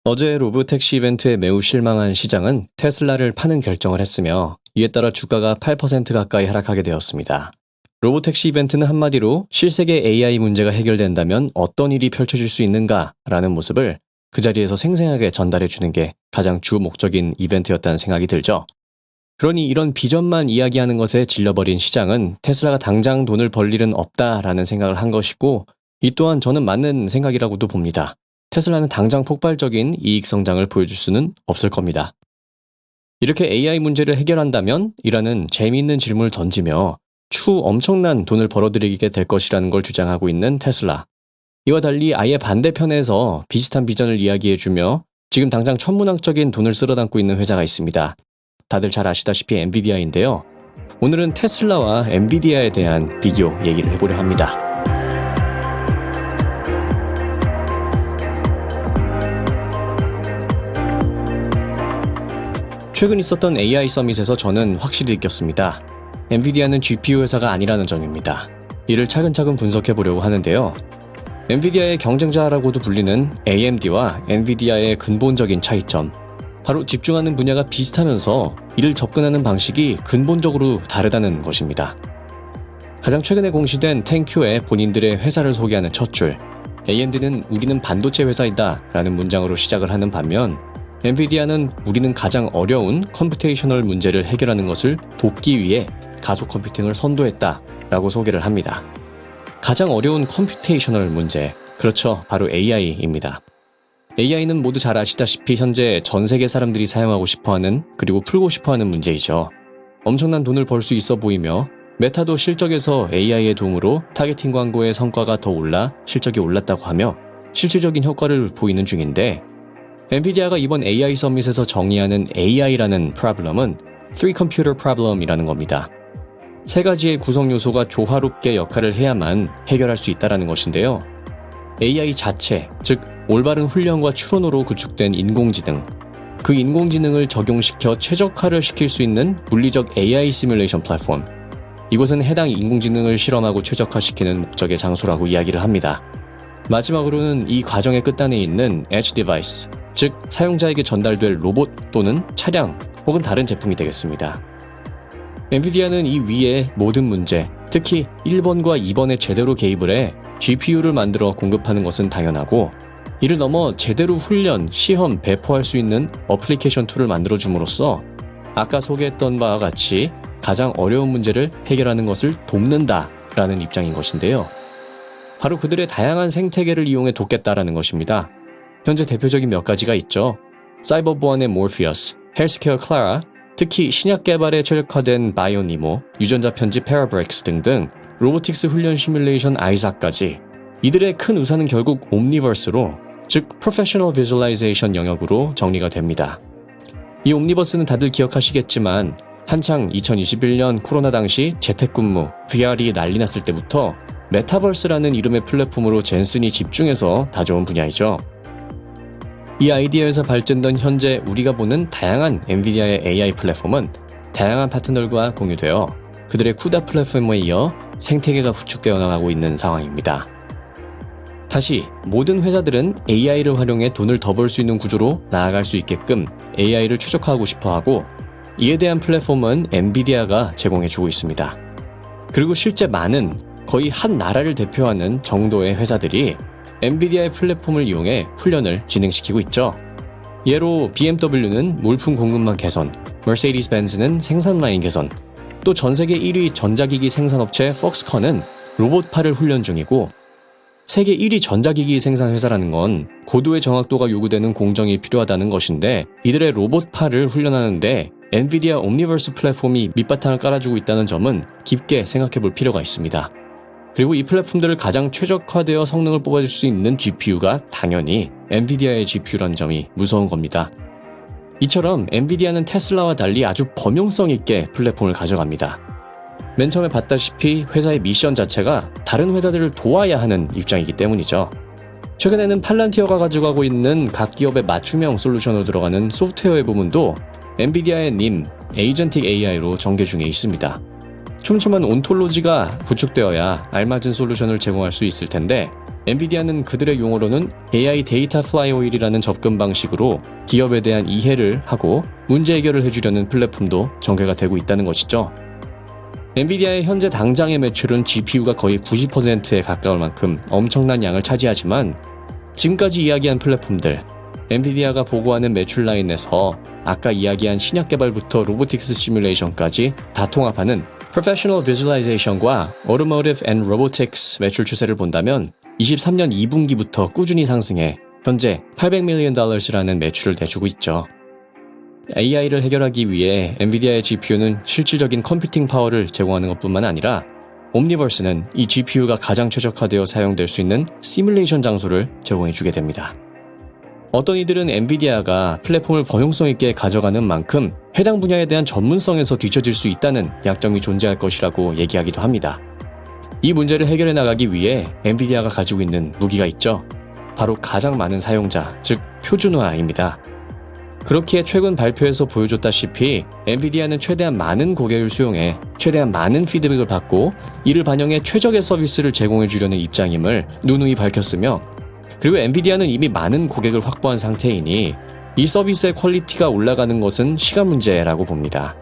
어제 로보택시 이벤트에 매우 실망한 시장은 테슬라를 파는 결정을 했으며 이에 따라 주가가 8% 가까이 하락하게 되었습니다. 로보택시 이벤트는 한마디로 실세계 AI 문제가 해결된다면 어떤 일이 펼쳐질 수 있는가라는 모습을 그 자리에서 생생하게 전달해주는 게 가장 주 목적인 이벤트였다는 생각이 들죠. 그러니 이런 비전만 이야기하는 것에 질려버린 시장은 테슬라가 당장 돈을 벌 일은 없다라는 생각을 한 것이고, 이 또한 저는 맞는 생각이라고도 봅니다. 테슬라는 당장 폭발적인 이익 성장을 보여줄 수는 없을 겁니다. 이렇게 AI 문제를 해결한다면? 이라는 재미있는 질문을 던지며 추후 엄청난 돈을 벌어들이게 될 것이라는 걸 주장하고 있는 테슬라. 이와 달리 아예 반대편에서 비슷한 비전을 이야기해주며 지금 당장 천문학적인 돈을 쓸어담고 있는 회사가 있습니다. 다들 잘 아시다시피 엔비디아인데요. 오늘은 테슬라와 엔비디아에 대한 비교 얘기를 해보려 합니다. 최근 있었던 AI 서밋에서 저는 확실히 느꼈습니다. 엔비디아는 GPU 회사가 아니라는 점입니다. 이를 차근차근 분석해 보려고 하는데요. 엔비디아의 경쟁자라고도 불리는 AMD와 엔비디아의 근본적인 차이점, 바로 집중하는 분야가 비슷하면서 이를 접근하는 방식이 근본적으로 다르다는 것입니다. 가장 최근에 공시된 탱큐의 본인들의 회사를 소개하는 첫 줄, AMD는 우리는 반도체 회사이다 라는 문장으로 시작을 하는 반면 엔비디아는 우리는 가장 어려운 컴퓨테이셔널 문제를 해결하는 것을 돕기 위해 가속 컴퓨팅을 선도했다 라고 소개를 합니다. 가장 어려운 컴퓨테이셔널 문제, 그렇죠, 바로 AI입니다. AI는 모두 잘 아시다시피 현재 전 세계 사람들이 사용하고 싶어하는, 그리고 풀고 싶어하는 문제이죠. 엄청난 돈을 벌 수 있어 보이며 메타도 실적에서 AI의 도움으로 타겟팅 광고의 성과가 더 올라 실적이 올랐다고 하며 실질적인 효과를 보이는 중인데, 엔비디아가 이번 AI 서밋에서 정의하는 AI라는 프로블럼은 3 Computer Problem이라는 겁니다. 세 가지의 구성 요소가 조화롭게 역할을 해야만 해결할 수 있다는 것인데요. AI 자체, 즉 올바른 훈련과 추론으로 구축된 인공지능, 그 인공지능을 적용시켜 최적화를 시킬 수 있는 물리적 AI 시뮬레이션 플랫폼, 이곳은 해당 인공지능을 실험하고 최적화시키는 목적의 장소라고 이야기를 합니다. 마지막으로는 이 과정의 끝단에 있는 Edge Device, 즉 사용자에게 전달될 로봇 또는 차량 혹은 다른 제품이 되겠습니다. 엔비디아는 이 위의 모든 문제, 특히 1번과 2번에 제대로 개입을 해 GPU를 만들어 공급하는 것은 당연하고, 이를 넘어 제대로 훈련, 시험, 배포할 수 있는 어플리케이션 툴을 만들어줌으로써 아까 소개했던 바와 같이 가장 어려운 문제를 해결하는 것을 돕는다라는 입장인 것인데요. 바로 그들의 다양한 생태계를 이용해 돕겠다라는 것입니다. 현재 대표적인 몇 가지가 있죠. 사이버보안의 모피어스, 헬스케어 클라라, 특히 신약 개발에 최적화된 바이오니모, 유전자 편집 페라브렉스 등등 로보틱스 훈련 시뮬레이션 아이사까지, 이들의 큰 우산은 결국 옴니버스로, 즉 프로페셔널 비주얼라이제이션 영역으로 정리가 됩니다. 이 옴니버스는 다들 기억하시겠지만 한창 2021년 코로나 당시 재택근무, VR이 난리 났을 때부터 메타버스라는 이름의 플랫폼으로 젠슨이 집중해서 다져온 분야이죠. 이 아이디어에서 발전된 현재 우리가 보는 다양한 엔비디아의 AI 플랫폼은 다양한 파트너들과 공유되어 그들의 쿠다 플랫폼에 이어 생태계가 구축되어 나가고 있는 상황입니다. 다시 모든 회사들은 AI를 활용해 돈을 더 벌 수 있는 구조로 나아갈 수 있게끔 AI를 최적화하고 싶어하고, 이에 대한 플랫폼은 엔비디아가 제공해주고 있습니다. 그리고 실제 많은, 거의 한 나라를 대표하는 정도의 회사들이 엔비디아의 플랫폼을 이용해 훈련을 진행시키고 있죠. 예로 BMW는 물품 공급망 개선, 머세디스 벤츠는 생산 라인 개선, 또 전세계 1위 전자기기 생산업체 폭스컨은 로봇팔을 훈련 중이고, 세계 1위 전자기기 생산 회사라는 건 고도의 정확도가 요구되는 공정이 필요하다는 것인데, 이들의 로봇팔을 훈련하는데 엔비디아 옴니버스 플랫폼이 밑바탕을 깔아주고 있다는 점은 깊게 생각해 볼 필요가 있습니다. 그리고 이 플랫폼들을 가장 최적화되어 성능을 뽑아줄 수 있는 GPU가 당연히 엔비디아의 GPU라는 점이 무서운 겁니다. 이처럼 엔비디아는 테슬라와 달리 아주 범용성 있게 플랫폼을 가져갑니다. 맨 처음에 봤다시피 회사의 미션 자체가 다른 회사들을 도와야 하는 입장이기 때문이죠. 최근에는 팔란티어가 가져가고 있는 각 기업의 맞춤형 솔루션으로 들어가는 소프트웨어의 부분도 엔비디아의 님, 에이전틱 AI로 전개 중에 있습니다. 촘촘한 온톨로지가 구축되어야 알맞은 솔루션을 제공할 수 있을 텐데, 엔비디아는 그들의 용어로는 AI 데이터 플라이오일이라는 접근 방식으로 기업에 대한 이해를 하고 문제 해결을 해주려는 플랫폼도 전개가 되고 있다는 것이죠. 엔비디아의 현재 당장의 매출은 GPU가 거의 90%에 가까울 만큼 엄청난 양을 차지하지만 지금까지 이야기한 플랫폼들, 엔비디아가 보고하는 매출 라인에서 아까 이야기한 신약 개발부터 로보틱스 시뮬레이션까지 다 통합하는 Professional Visualization과 Automotive and Robotics 매출 추세를 본다면 23년 2분기부터 꾸준히 상승해 현재 $800 million 매출을 내주고 있죠. AI를 해결하기 위해 엔비디아의 GPU는 실질적인 컴퓨팅 파워를 제공하는 것뿐만 아니라 옴니버스는 이 GPU가 가장 최적화되어 사용될 수 있는 시뮬레이션 장소를 제공해주게 됩니다. 어떤 이들은 엔비디아가 플랫폼을 범용성 있게 가져가는 만큼 해당 분야에 대한 전문성에서 뒤처질 수 있다는 약점이 존재할 것이라고 얘기하기도 합니다. 이 문제를 해결해 나가기 위해 엔비디아가 가지고 있는 무기가 있죠. 바로 가장 많은 사용자, 즉 표준화입니다. 그렇기에 최근 발표에서 보여줬다시피 엔비디아는 최대한 많은 고객을 수용해 최대한 많은 피드백을 받고 이를 반영해 최적의 서비스를 제공해 주려는 입장임을 누누이 밝혔으며, 그리고 엔비디아는 이미 많은 고객을 확보한 상태이니 이 서비스의 퀄리티가 올라가는 것은 시간 문제라고 봅니다.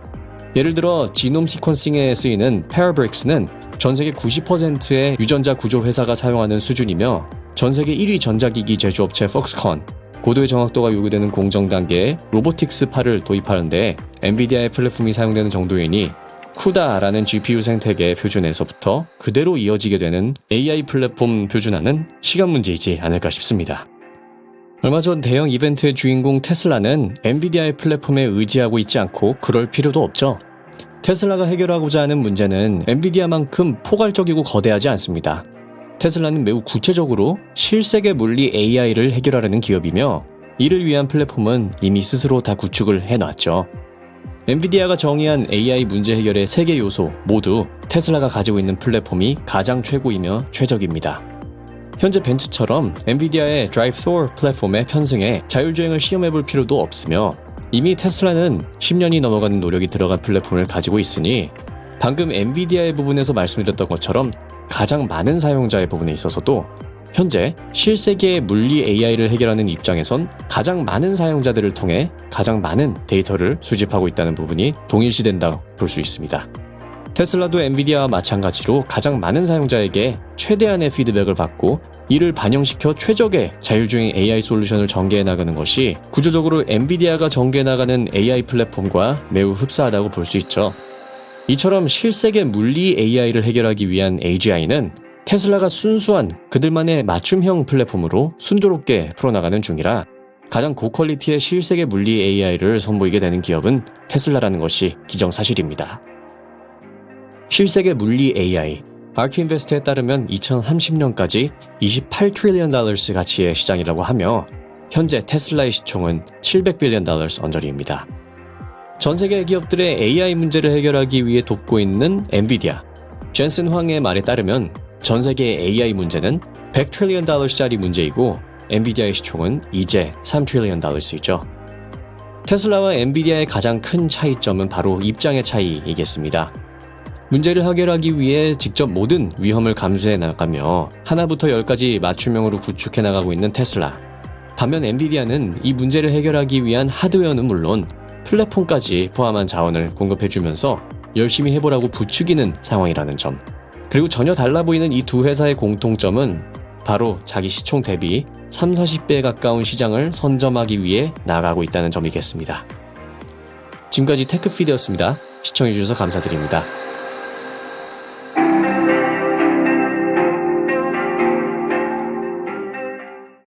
예를 들어 지놈 시퀀싱에 쓰이는 Parabrix는 전 세계 90%의 유전자 구조 회사가 사용하는 수준이며 전 세계 1위 전자기기 제조업체 Foxconn, 고도의 정확도가 요구되는 공정 단계의 로보틱스8을 도입하는데 엔비디아의 플랫폼이 사용되는 정도이니 쿠다라는 GPU 생태계 표준에서부터 그대로 이어지게 되는 AI 플랫폼 표준화는 시간 문제이지 않을까 싶습니다. 얼마 전 대형 이벤트의 주인공 테슬라는 엔비디아의 플랫폼에 의지하고 있지 않고 그럴 필요도 없죠. 테슬라가 해결하고자 하는 문제는 엔비디아만큼 포괄적이고 거대하지 않습니다. 테슬라는 매우 구체적으로 실세계 물리 AI를 해결하려는 기업이며 이를 위한 플랫폼은 이미 스스로 다 구축을 해놨죠. 엔비디아가 정의한 AI 문제 해결의 3개 요소 모두 테슬라가 가지고 있는 플랫폼이 가장 최고이며 최적입니다. 현재 벤츠처럼 엔비디아의 Drive Thor 플랫폼에 편승해 자율주행을 시험해볼 필요도 없으며 이미 테슬라는 10년이 넘어가는 노력이 들어간 플랫폼을 가지고 있으니 방금 엔비디아의 부분에서 말씀드렸던 것처럼 가장 많은 사용자의 부분에 있어서도 현재 실세계의 물리 AI를 해결하는 입장에선 가장 많은 사용자들을 통해 가장 많은 데이터를 수집하고 있다는 부분이 동일시된다고 볼 수 있습니다. 테슬라도 엔비디아와 마찬가지로 가장 많은 사용자에게 최대한의 피드백을 받고 이를 반영시켜 최적의 자율주행 AI 솔루션을 전개해 나가는 것이 구조적으로 엔비디아가 전개해 나가는 AI 플랫폼과 매우 흡사하다고 볼 수 있죠. 이처럼 실세계 물리 AI를 해결하기 위한 AGI는 테슬라가 순수한 그들만의 맞춤형 플랫폼으로 순조롭게 풀어나가는 중이라 가장 고퀄리티의 실세계 물리 AI를 선보이게 되는 기업은 테슬라라는 것이 기정사실입니다. 실세계 물리 AI, 아크인베스트에 따르면 2030년까지 $28 trillion 가치의 시장이라고 하며 현재 테슬라의 시총은 $700 billion 언저리입니다. 전 세계 기업들의 AI 문제를 해결하기 위해 돕고 있는 엔비디아, 젠슨 황의 말에 따르면 전 세계의 AI 문제는 $100 trillion 짜리 문제이고 엔비디아의 시총은 이제 $3 trillion 이죠. 테슬라와 엔비디아의 가장 큰 차이점은 바로 입장의 차이이겠습니다. 문제를 해결하기 위해 직접 모든 위험을 감수해 나가며 하나부터 10까지 맞춤형으로 구축해 나가고 있는 테슬라. 반면 엔비디아는 이 문제를 해결하기 위한 하드웨어는 물론 플랫폼까지 포함한 자원을 공급해주면서 열심히 해보라고 부추기는 상황이라는 점. 그리고 전혀 달라 보이는 이 두 회사의 공통점은 바로 자기 시총 대비 30-40배에 가까운 시장을 선점하기 위해 나아가고 있다는 점이겠습니다. 지금까지 테크피드였습니다. 시청해주셔서 감사드립니다.